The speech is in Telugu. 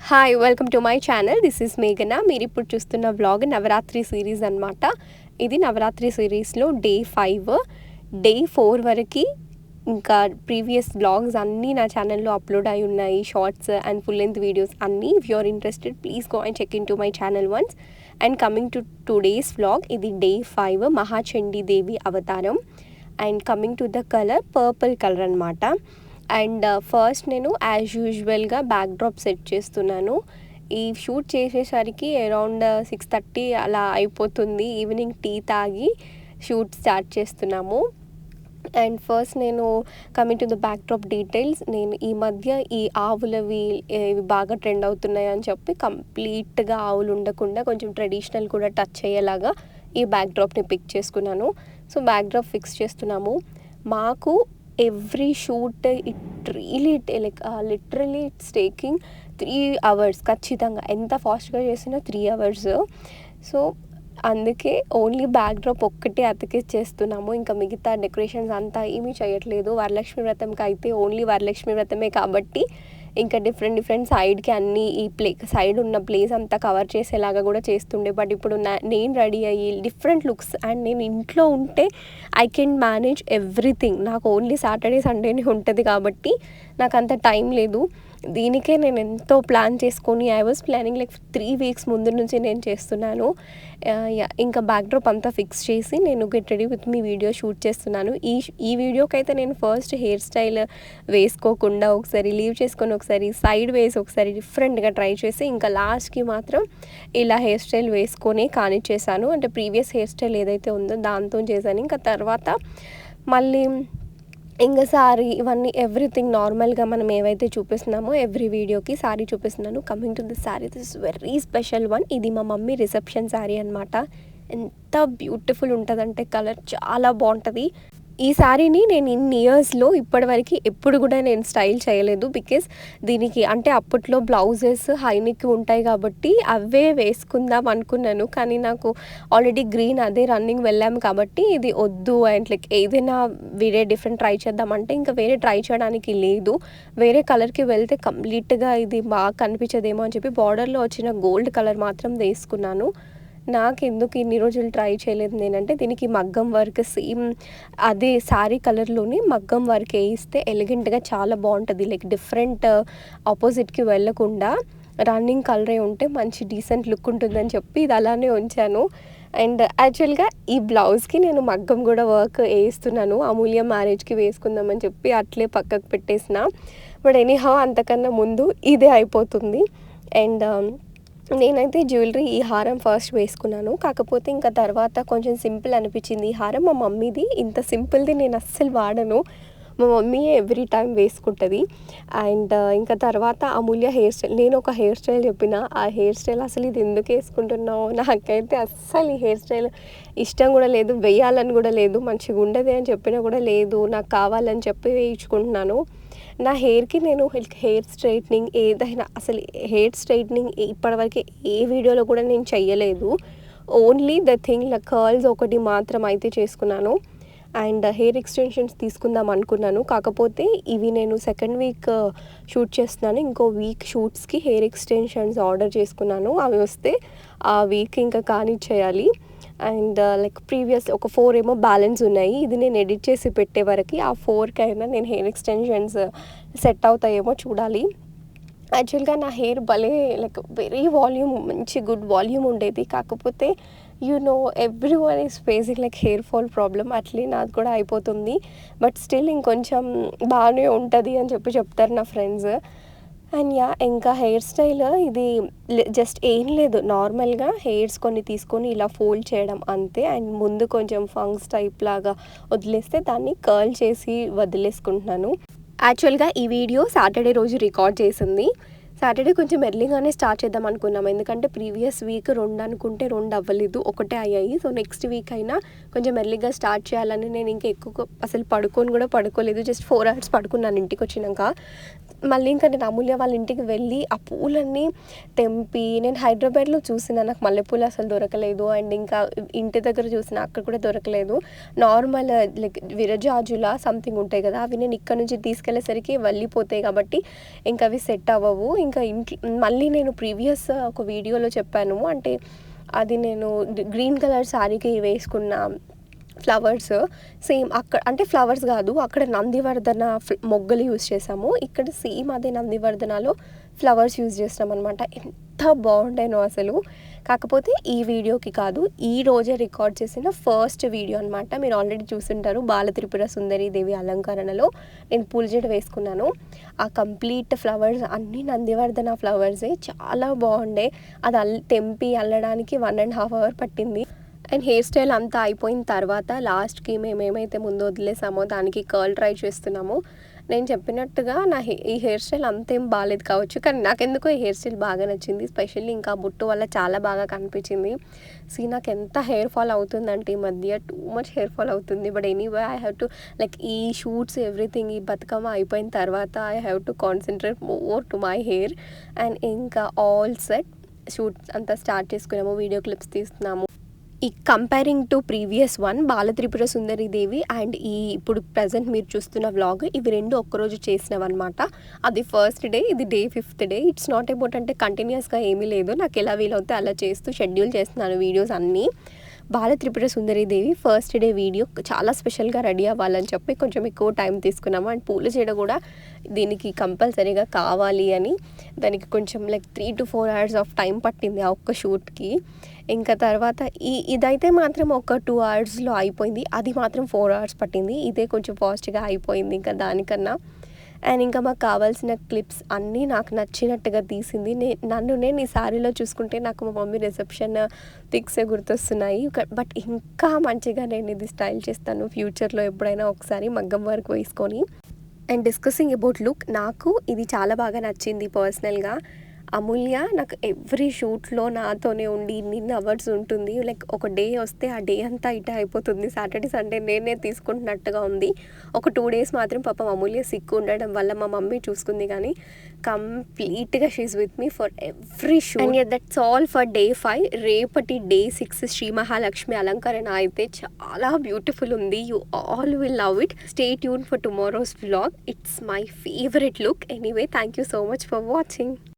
Hi welcome to my channel. This is మేఘన. మీరు ఇప్పుడు చూస్తున్న వ్లాగ్ నవరాత్రి సిరీస్ అనమాట. ఇది నవరాత్రి సిరీస్లో డే 5. డే 4 వరకు ఇంకా ప్రీవియస్ వ్లాగ్స్ అన్నీ నా ఛానల్లో అప్లోడ్ అయి ఉన్నాయి. Shorts and full length videos అన్నీ. If you are interested please go and check in to my channel once. And coming to today's vlog, ఇది డే 5 మహాచండీ దేవి అవతారం. And coming to the colour purple colour అనమాట. అండ్ ఫస్ట్ నేను యాజ్ యూజువల్గా బ్యాక్ డ్రాప్ సెట్ చేస్తున్నాను. ఈ షూట్ చేసేసరికి అరౌండ్ 6:30 అలా అయిపోతుంది. ఈవినింగ్ టీ తాగి షూట్ స్టార్ట్ చేస్తున్నాము. అండ్ ఫస్ట్ నేను coming to the back drop details, నేను ఈ మధ్య ఈ ఆవులవి ఇవి బాగా ట్రెండ్ అవుతున్నాయి అని చెప్పి కంప్లీట్గా ఆవులు ఉండకుండా కొంచెం ట్రెడిషనల్ కూడా టచ్ అయ్యేలాగా ఈ బ్యాక్ డ్రాప్ని పిక్ చేసుకున్నాను. సో బ్యాక్ డ్రాప్ ఫిక్స్ చేస్తున్నాము. మాకు every shoot literally it's taking 3 hours ఖచ్చితంగా. ఎంత ఫాస్ట్గా చేసినా 3 hours. సో అందుకే ఓన్లీ బ్యాక్ డ్రాప్ ఒక్కటే అతికిచ్చేస్తున్నాము. ఇంకా మిగతా డెకరేషన్స్ అంతా ఏమీ చేయట్లేదు. వరలక్ష్మి వ్రతంకి అయితే ఓన్లీ వరలక్ష్మి వ్రతమే కాబట్టి ఇంకా డిఫరెంట్ సైడ్కి అన్నీ ఈ సైడ్ ఉన్న ప్లేస్ అంతా కవర్ చేసేలాగా కూడా చేస్తుండే. బట్ ఇప్పుడు నేను రెడీ అయ్యి డిఫరెంట్ లుక్స్, అండ్ నేను ఇంట్లో ఉంటే ఐ కెన్ మేనేజ్ ఎవ్రీథింగ్. నాకు ఓన్లీ సాటర్డే సండేనే ఉంటుంది కాబట్టి నాకు అంత టైం లేదు. దీనికే నేను ఎంతో ప్లాన్ చేసుకొని ఐ వాజ్ ప్లానింగ్ 3 weeks ముందు నుంచి నేను చేస్తున్నాను. ఇంకా బ్యాక్ డ్రాప్ అంతా ఫిక్స్ చేసి నేను get ready with me video shoot చేస్తున్నాను. ఈ వీడియోకి అయితే నేను ఫస్ట్ హెయిర్ స్టైల్ వేసుకోకుండా ఒకసారి లీవ్ చేసుకొని ఒకసారి సైడ్ వేసి ఒకసారి డిఫరెంట్గా ట్రై చేసి ఇంకా లాస్ట్కి మాత్రం ఇలా హెయిర్ స్టైల్ వేసుకొని కానిచ్చేసాను. అంటే ప్రీవియస్ హెయిర్ స్టైల్ ఏదైతే ఉందో దాంతో చేశాను. ఇంకా తర్వాత మళ్ళీ ఇంకా సారీ ఇవన్నీ ఎవ్రీథింగ్ నార్మల్గా మనం ఏవైతే చూపిస్తున్నామో ఎవ్రీ వీడియోకి సారీ చూపిస్తున్నాను. Coming to this sorry, this is very special one. ఇది మా మమ్మీ రిసెప్షన్ సారీ అనమాట. ఎంత బ్యూటిఫుల్ ఉంటుందంటే కలర్ చాలా బాగుంటుంది. ఈ శారీని నేను ఇన్ని ఇయర్స్లో ఇప్పటివరకు ఎప్పుడు కూడా నేను స్టైల్ చేయలేదు. బికాజ్ దీనికి అంటే అప్పట్లో బ్లౌజెస్ హైనెక్ ఉంటాయి కాబట్టి అవే వేసుకుందాం అనుకున్నాను. కానీ నాకు ఆల్రెడీ గ్రీన్ అదే రన్నింగ్ వెళ్ళాము కాబట్టి ఇది వద్దు. అండ్ ఏదైనా వేరే డిఫరెంట్ ట్రై చేద్దామంటే ఇంకా వేరే ట్రై చేయడానికి లేదు. వేరే కలర్కి వెళ్తే కంప్లీట్గా ఇది బాగా కనిపించదేమో అని చెప్పి బార్డర్లో వచ్చిన గోల్డ్ కలర్ మాత్రం వేసుకున్నాను. నాకు ఎందుకు ఇన్ని రోజులు ట్రై చేయలేదు నేనంటే, దీనికి మగ్గం వర్క్ సేమ్ అదే శారీ కలర్లోనే మగ్గం వర్క్ వేయిస్తే ఎలిగెంట్గా చాలా బాగుంటుంది. డిఫరెంట్ ఆపోజిట్కి వెళ్ళకుండా రన్నింగ్ కలరే ఉంటే మంచి డీసెంట్ లుక్ ఉంటుందని చెప్పి ఇది అలానే ఉంచాను. అండ్ యాక్చువల్గా ఈ బ్లౌజ్కి నేను మగ్గం కూడా వర్క్ వేస్తున్నాను. అమూల్య మ్యారేజ్కి వేసుకుందామని చెప్పి అట్లే పక్కకు పెట్టేసిన. బట్ ఎనీహౌ అంతకన్నా ముందు ఇదే అయిపోతుంది. అండ్ నేనైతే జ్యువెలరీ ఈ హారం ఫస్ట్ వేసుకున్నాను. కాకపోతే ఇంకా తర్వాత కొంచెం సింపుల్ అనిపించింది ఈ హారం. మా మమ్మీది ఇంత సింపుల్ది నేను అస్సలు వాడను. మా మమ్మీ ఎవ్రీ టైం వేసుకుంటుంది. అండ్ ఇంకా తర్వాత అమూల్య హెయిర్ స్టైల్, నేను ఒక హెయిర్ స్టైల్ చెప్పిన, ఆ హెయిర్ స్టైల్ అసలు ఇది ఎందుకు వేసుకుంటున్నావు, నాకైతే అస్సలు ఈ హెయిర్ స్టైల్ ఇష్టం కూడా లేదు, వేయాలని కూడా లేదు, మంచిగా ఉండదు అని చెప్పినా కూడా లేదు, నాకు కావాలని చెప్పి వేయించుకుంటున్నాను. నా హెయిర్కి నేను హెయిర్ స్ట్రైట్నింగ్ ఏదైనా అసలు హెయిర్ స్ట్రైట్నింగ్ ఇప్పటివరకు ఏ వీడియోలో కూడా నేను చెయ్యలేదు. ఓన్లీ ద థింగ్ కర్ల్స్ ఒకటి మాత్రం అయితే చేసుకున్నాను. అండ్ హెయిర్ ఎక్స్టెన్షన్స్ తీసుకుందాం అనుకున్నాను. కాకపోతే ఇవి నేను సెకండ్ వీక్ షూట్ చేస్తున్నాను. ఇంకో వీక్ షూట్స్కి హెయిర్ ఎక్స్టెన్షన్స్ ఆర్డర్ చేసుకున్నాను. అవి వస్తే ఆ వీక్ ఇంకా కానిచ్చేయాలి. అండ్ ప్రీవియస్ ఒక 4 ఏమో బ్యాలెన్స్ ఉన్నాయి. ఇది నేను ఎడిట్ చేసి పెట్టే వరకు ఆ 4కైనా నేను హెయిర్ ఎక్స్టెన్షన్స్ సెట్ అవుతాయేమో చూడాలి. యాక్చువల్గా నా హెయిర్ భలే వెరీ వాల్యూమ్, మంచి గుడ్ వాల్యూమ్ ఉండేది. కాకపోతే every one is facing hair fall problem. అట్లే నాది కూడా అయిపోతుంది. బట్ స్టిల్ ఇంకొంచెం బాగానే ఉంటుంది అని చెప్పి చెప్తారు నా ఫ్రెండ్స్. అండ్ ఇంకా హెయిర్ స్టైల్ ఇది జస్ట్ ఏం లేదు, నార్మల్గా హెయిర్స్ కొన్ని తీసుకొని ఇలా ఫోల్డ్ చేయడం అంతే. అండ్ ముందు కొంచెం ఫంక్స్ టైప్ లాగా వదిలేస్తే దాన్ని కర్ల్ చేసి వదిలేసుకుంటున్నాను. యాక్చువల్గా ఈ వీడియో సాటర్డే రోజు రికార్డ్ చేసింది. సాటర్డే కొంచెం ఎర్లీగానే స్టార్ట్ చేద్దాం అనుకున్నాం. ఎందుకంటే ప్రీవియస్ వీక్ 2 అనుకుంటే 2 అవ్వలేదు, 1 అయ్యాయి. సో నెక్స్ట్ వీక్ అయినా కొంచెం ఎర్లీగా స్టార్ట్ చేయాలని నేను ఇంకా ఎక్కువ అసలు పడుకోలేదు. జస్ట్ 4 hours పడుకున్నాను ఇంటికి వచ్చినాక. మళ్ళీ ఇంకా నేను అమూల్య వాళ్ళ ఇంటికి వెళ్ళి ఆ పూలన్నీ తెంపి నేను హైదరాబాద్లో చూసిన నాకు మల్లెపూలు అసలు దొరకలేదు. అండ్ ఇంకా ఇంటి దగ్గర చూసిన అక్కడ కూడా దొరకలేదు. నార్మల్ లైక్ విరజాజుల సంథింగ్ ఉంటాయి కదా, అవి నేను ఇక్కడ నుంచి తీసుకెళ్ళేసరికి వెళ్ళిపోతాయి కాబట్టి ఇంకా అవి సెట్ అవ్వవు. ఇంకా ఇంట్లో మళ్ళీ నేను ప్రీవియస్ ఒక వీడియోలో చెప్పాను, అంటే అది నేను గ్రీన్ కలర్ శారీకి వేసుకున్న ఫ్లవర్స్ సేమ్ అక్కడ, అంటే ఫ్లవర్స్ కాదు, అక్కడ నందివర్ధన మొగ్గలు యూజ్ చేసాము. ఇక్కడ సేమ్ అదే నందివర్ధనలో ఫ్లవర్స్ యూజ్ చేస్తామన్నమాట. ఎంత బాగుంటానో అసలు. కాకపోతే ఈ వీడియోకి కాదు, ఈ రోజే రికార్డ్ చేసిన ఫస్ట్ వీడియో అనమాట. మీరు ఆల్రెడీ చూసుంటారు, బాలత్రిపుర సుందరి దేవి అలంకరణలో నేను పూల జడ వేసుకున్నాను. ఆ కంప్లీట్ ఫ్లవర్స్ అన్నీ నందివర్ధన ఫ్లవర్సే, చాలా బాగుండే. అది తెంపి అల్లడానికి 1.5 hours పట్టింది. అండ్ హెయిర్ స్టైల్ అంతా అయిపోయిన తర్వాత లాస్ట్కి మేము ఏమైతే ముందు వదిలేసామో దానికి కర్ల్ ట్రై చేస్తున్నాము. నేను చెప్పినట్టుగా ఈ హెయిర్ స్టైల్ అంతేం బాగాలేదు కావచ్చు, కానీ నాకెందుకో ఈ హెయిర్ స్టైల్ బాగా నచ్చింది. స్పెషల్లీ ఇంకా బుట్టు వల్ల చాలా బాగా కనిపించింది. నాకు ఎంత హెయిర్ ఫాల్ అవుతుందంటే ఈ మధ్య టూ మచ్ హెయిర్ ఫాల్ అవుతుంది. But anyway I have to like ఈ షూట్స్ ఎవ్రీథింగ్, ఈ బతుకమ్మ అయిపోయిన తర్వాత I have to concentrate more to my hair. And ఇంకా ఆల్ సెట్ షూట్స్ అంతా స్టార్ట్ చేసుకున్నాము, వీడియో క్లిప్స్ తీస్తున్నాము. ఈ comparing to previous one Bala Tripura Sundari Devi and ఈ ఇప్పుడు ప్రజెంట్ మీరు చూస్తున్న వ్లాగ్, ఇవి రెండు ఒక్కరోజు చేసినవన్నమాట. అది ఫస్ట్ డే, ఇది day 5th day. It's not about అంటే కంటిన్యూస్గా ఏమీ లేదు, నాకు ఎలా వీలవుతే అలా చేస్తూ షెడ్యూల్ చేస్తున్నాను వీడియోస్ అన్నీ. బాలత్రిపుర సుందరి దేవి ఫస్ట్ డే వీడియో చాలా స్పెషల్గా రెడీ అవ్వాలని చెప్పి కొంచెం ఎక్కువ టైం తీసుకున్నాము. అండ్ పూల చీడ కూడా దీనికి కంపల్సరీగా కావాలి అని దానికి కొంచెం like 3 to 4 hours of time పట్టింది ఆ ఒక్క షూట్కి. ఇంకా తర్వాత ఇదైతే మాత్రం ఒక 2 hours అయిపోయింది, అది మాత్రం 4 hours పట్టింది. ఇదే కొంచెం ఫాస్ట్గా అయిపోయింది ఇంకా దానికన్నా. అండ్ ఇంకా మాకు కావాల్సిన క్లిప్స్ అన్నీ నాకు నచ్చినట్టుగా తీసింది. నేను ఈ శారీలో చూసుకుంటే నాకు మా మమ్మీ రిసెప్షన్ పిక్సే గుర్తొస్తున్నాయి. బట్ ఇంకా మంచిగా నేను ఇది స్టైల్ చేస్తాను ఫ్యూచర్లో ఎప్పుడైనా ఒకసారి మగ్గం వర్క్ వేసుకొని. అండ్ డిస్కసింగ్ అబౌట్ లుక్, నాకు ఇది చాలా బాగా నచ్చింది పర్సనల్గా. అమూల్య నాకు ఎవ్రీ షూట్లో నాతోనే ఉండి ఇన్ని అవర్స్ ఉంటుంది. లైక్ ఒక డే వస్తే ఆ డే అంతా ఇటే అయిపోతుంది. సాటర్డే సండే నేనే తీసుకుంటున్నట్టుగా ఉంది. ఒక 2 days మాత్రం పాపం అమూల్య సిక్ ఉండడం వల్ల మా మమ్మీ చూసుకుంది, కానీ కంప్లీట్గా she's with me for every shoot. And that's all for day 5. రేపటి డే 6 శ్రీ మహాలక్ష్మి అలంకరణ అయితే చాలా బ్యూటిఫుల్ ఉంది. You all will love it. Stay tune for tomorrow's vlog. It's my favourite look. Anyway, thank you so much for watching.